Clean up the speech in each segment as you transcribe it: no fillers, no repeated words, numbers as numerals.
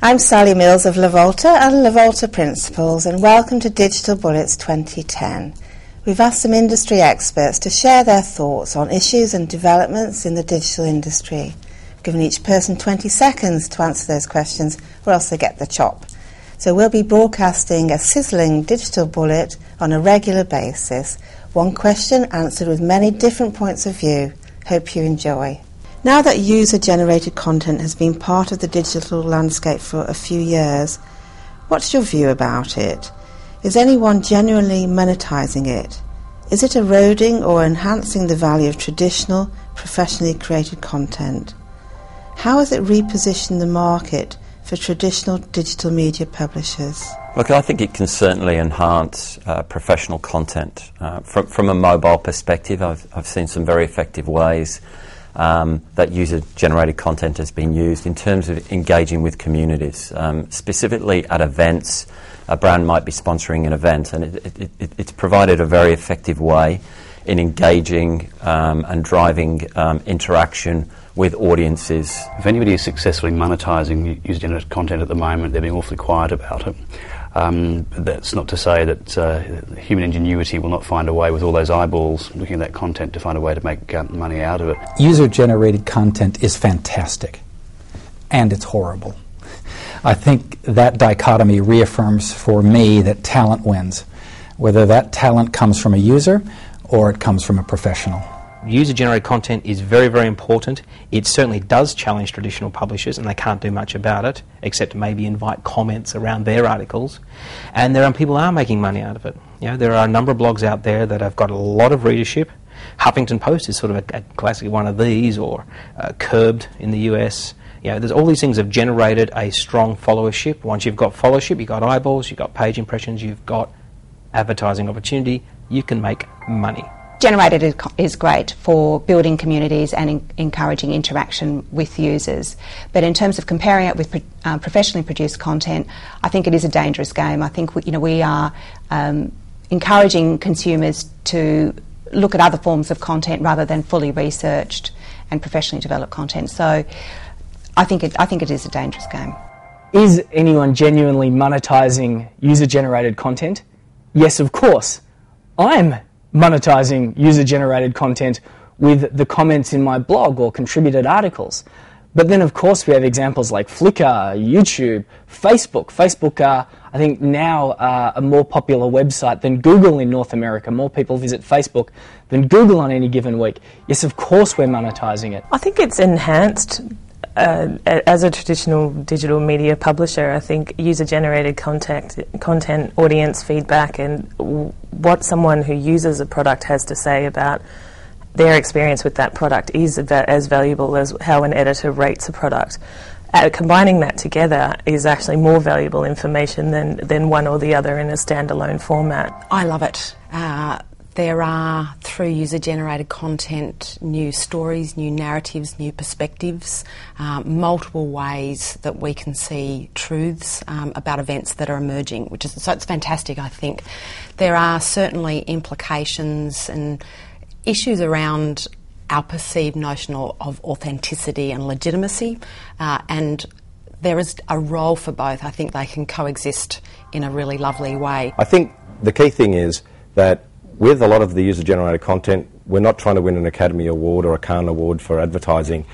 I'm Sally Mills of Lavolta and Lavolta Principles, and welcome to Digital Bullets 2010. We've asked some industry experts to share their thoughts on issues and developments in the digital industry. We've given each person 20 seconds to answer those questions, or else they get the chop. So we'll be broadcasting a sizzling digital bullet on a regular basis, one question answered with many different points of view. Hope you enjoy. Now that user-generated content has been part of the digital landscape for a few years, what's your view about it? Is anyone genuinely monetising it? Is it eroding or enhancing the value of traditional, professionally created content? How has it repositioned the market for traditional digital media publishers? Look, I think it can certainly enhance professional content. From a mobile perspective, I've seen some very effective ways that user-generated content has been used in terms of engaging with communities. Specifically at events, a brand might be sponsoring an event, and it's provided a very effective way in engaging and driving interaction with audiences. If anybody is successfully monetising user-generated content at the moment, they're being awfully quiet about it. That's not to say that human ingenuity will not find a way, with all those eyeballs looking at that content, to find a way to make money out of it. User-generated content is fantastic, and it's horrible. I think that dichotomy reaffirms for me that talent wins, whether that talent comes from a user or it comes from a professional. User-generated content is very, very important. It certainly does challenge traditional publishers, and they can't do much about it, except to maybe invite comments around their articles. And there are people who are making money out of it. You know, there are a number of blogs out there that have got a lot of readership. Huffington Post is sort of a classic one of these, or Curbed in the US. You know, there's all these things have generated a strong followership. Once you've got followership, you've got eyeballs, you've got page impressions, you've got advertising opportunity, you can make money. Generated is great for building communities and encouraging interaction with users. But in terms of comparing it with professionally produced content, I think it is a dangerous game. I think we are encouraging consumers to look at other forms of content rather than fully researched and professionally developed content. So I think it is a dangerous game. Is anyone genuinely monetising user-generated content? Yes, of course. I'm monetising user-generated content with the comments in my blog or contributed articles. But then, of course, we have examples like Flickr, YouTube, Facebook. Facebook are, I think, now a more popular website than Google in North America. More people visit Facebook than Google on any given week. Yes, of course we're monetising it. I think it's enhanced. As a traditional digital media publisher, I think user-generated content, audience feedback, and what someone who uses a product has to say about their experience with that product is as valuable as how an editor rates a product. Combining that together is actually more valuable information than one or the other in a standalone format. I love it. There are, through user-generated content, new stories, new narratives, new perspectives, multiple ways that we can see truths about events that are emerging, so it's fantastic, I think. There are certainly implications and issues around our perceived notion of authenticity and legitimacy, and there is a role for both. I think they can coexist in a really lovely way. I think the key thing is that with a lot of the user-generated content, we're not trying to win an Academy Award or a Cannes Award for advertising.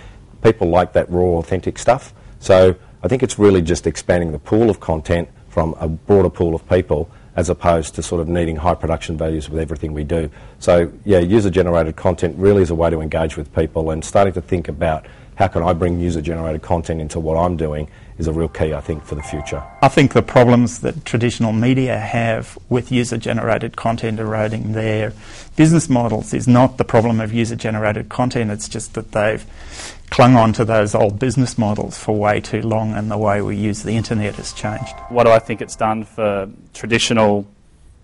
People like that raw, authentic stuff. So I think it's really just expanding the pool of content from a broader pool of people, as opposed to sort of needing high production values with everything we do. So, yeah, user-generated content really is a way to engage with people, and starting to think about how can I bring user-generated content into what I'm doing is a real key, I think, for the future. I think the problems that traditional media have with user-generated content eroding their business models is not the problem of user-generated content, it's just that they've clung on to those old business models for way too long, and the way we use the internet has changed. What do I think it's done for traditional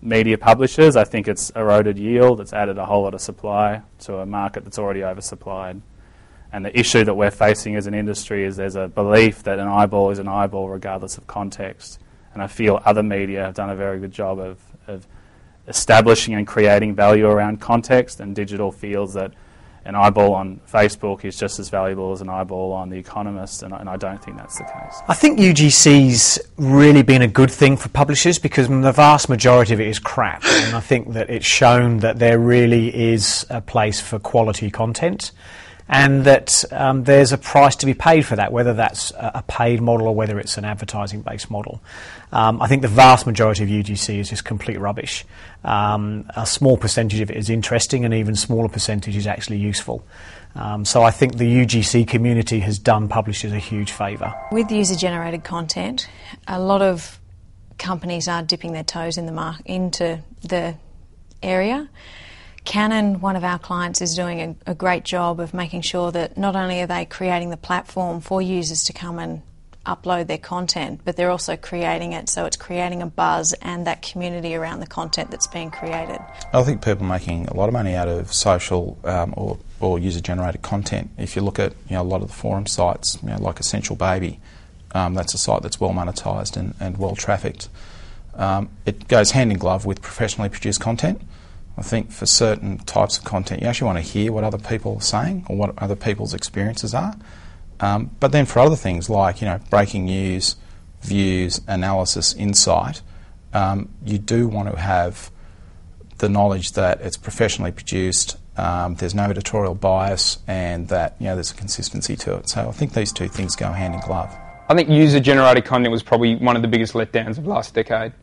media publishers? I think it's eroded yield, it's added a whole lot of supply to a market that's already oversupplied. And the issue that we're facing as an industry is there's a belief that an eyeball is an eyeball regardless of context. And I feel other media have done a very good job of establishing and creating value around context, and digital feels that an eyeball on Facebook is just as valuable as an eyeball on The Economist, and I don't think that's the case. I think UGC's really been a good thing for publishers because the vast majority of it is crap, and I think that it's shown that there really is a place for quality content, and that there's a price to be paid for that, whether that's a paid model or whether it's an advertising-based model. I think the vast majority of UGC is just complete rubbish. A small percentage of it is interesting, and even smaller percentage is actually useful. So I think the UGC community has done publishers a huge favour. With user-generated content, a lot of companies are dipping their toes in into the area. Canon, one of our clients, is doing a great job of making sure that not only are they creating the platform for users to come and upload their content, but they're also creating it so it's creating a buzz and that community around the content that's being created. I think people are making a lot of money out of social or user-generated content. If you look at a lot of the forum sites, like Essential Baby, that's a site that's well monetised and well trafficked. It goes hand in glove with professionally produced content. I think for certain types of content, you actually want to hear what other people are saying or what other people's experiences are. But then for other things like breaking news, views, analysis, insight, you do want to have the knowledge that it's professionally produced, there's no editorial bias, and that there's a consistency to it. So I think these two things go hand in glove. I think user-generated content was probably one of the biggest letdowns of last decade.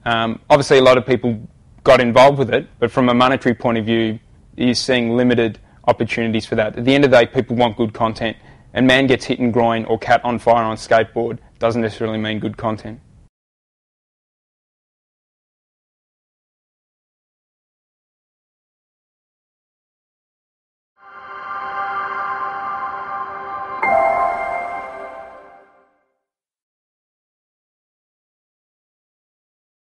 Obviously, a lot of people got involved with it, but from a monetary point of view, you're seeing limited opportunities for that. At the end of the day, people want good content, and man gets hit in groin or cat on fire on skateboard doesn't necessarily mean good content.